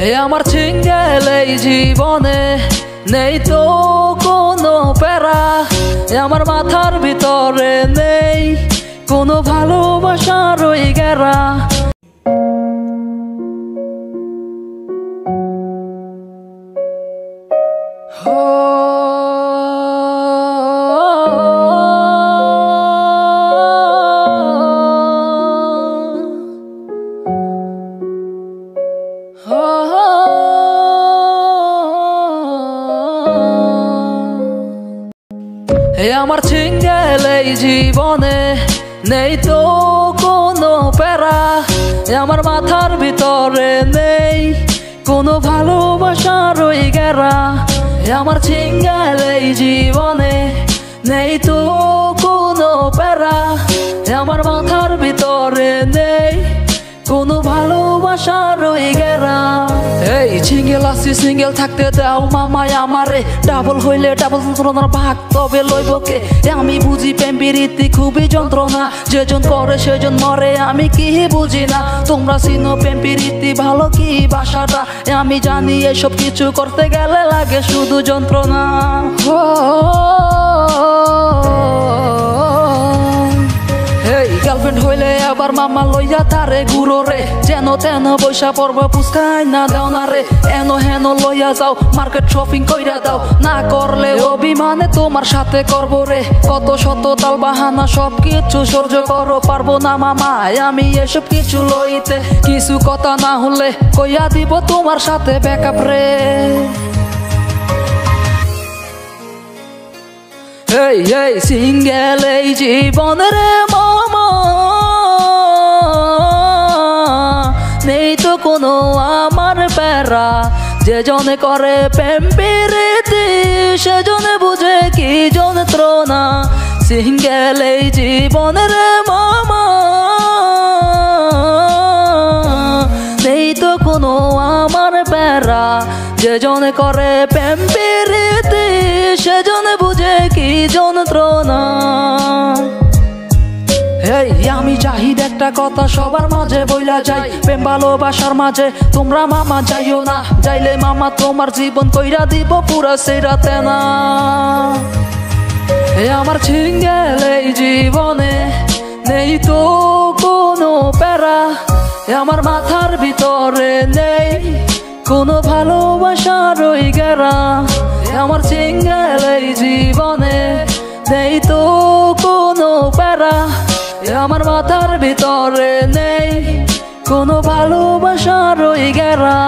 হে আমার সিঙ্গেল এই জীবনে নেই তো কোনো প্যারা, আমার মাথার ভিতরে নেই কোনো ভালোবাসার ওই গেরা। আমার সিঙ্গেল এই জীবনে নেই তো কোনো প্যারা, আমার মাথার ভিতরে নেই কোনো ভালোবাসার ওই গেরা। আমার সিঙ্গেল এই জীবনে নেই তো কোনো প্যারা, আমার মাথার ভিতরে নেই কোনো ভালোবাসার ওই গেরা। এই সিঙ্গেল আছি সিঙ্গেল থাকতে দাও মামায় আমারে, ডাবল হইলে ডাবল যন্ত্রণার ভাগ তবে লইব কে। আমি বুঝি প্রেম প্রীতি খুবই যন্ত্রণা, যেজন করে সেজন মরে আমি কি বুঝি না। তোমরা চিনো প্রেম প্রীতি ভালো কি বাসাটা, আমি জানি এসব কিছু করতে গেলে লাগে শুধু যন্ত্রণা। গার্লফ্রেন্ড হইলে আবার মামা লইয়া তারে ঘুরো রে, যেন তেন বৈশা পর্ব পুস্কাই না দাও না রে। এনো হেন লইয়া যাও মার্কেট শপিং কইরা দাও, না করলে অভিমানে তোমার সাথে করব রে। কত শত তাল বাহানা সব কিছু সহ্য করো, পারবো না মামা আমি এসব কিছু লইতে। কিছু কথা না হলে কইয়া দিব তোমার সাথে ব্যাকআপ রে। এই সিঙ্গেল এই জীবন রে মামা, নেই তো কোনো আমার প্যারা। যেজনে করে প্রেম প্রীতি সেজনে বুঝে কি যন্ত্রণা। সিঙ্গেল এই জীবন রে মামা, নেই তো কোনো আমার প্যারা। যেজনে করে প্রেম প্রীতি সেজনে বুঝে কি যন্ত্রণা। আমি চাহিদ একটা কথা সবার মাঝে বইলা যাই, প্রেম ভালোবাসার মাঝে তোমরা মামা যাইও না। যাইলে মামা তোমার জীবন কইরা দিব পুরা সেরাতে না। আমার সিঙ্গেল এই জীবনে নেই তো কোনো প্যারা, আমার মাথার ভিতরে নেই কোনো ভালোবাসার ওই গেরা। আমার সিঙ্গেল এই জীবনে নেই তো কোনো প্যারা, আমার মাথার ভিতরে নেই কোনো ভালোবাসার ওই গেরা।